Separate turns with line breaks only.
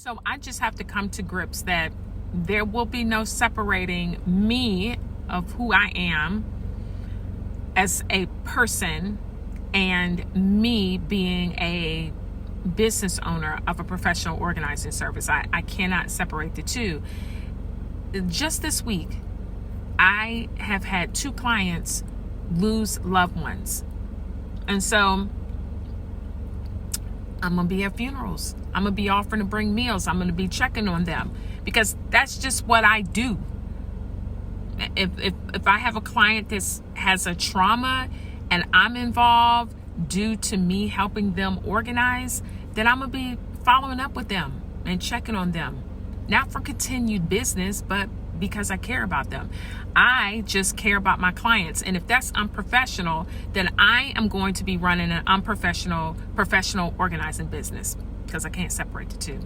So I just have to come to grips that there will be no separating me of who I am as a person and me being a business owner of a professional organizing service. I cannot separate the two. Just this week, I have had 2 clients lose loved ones. And so I'm going to be at funerals. I'm going to be offering to bring meals. I'm going to be checking on them because that's just what I do. If I have a client that has a trauma and I'm involved due to me helping them organize, then I'm going to be following up with them and checking on them. Not for continued business, but because I care about them. I just care about my clients. And if that's unprofessional, then I am going to be running an unprofessional, professional organizing business because I can't separate the two.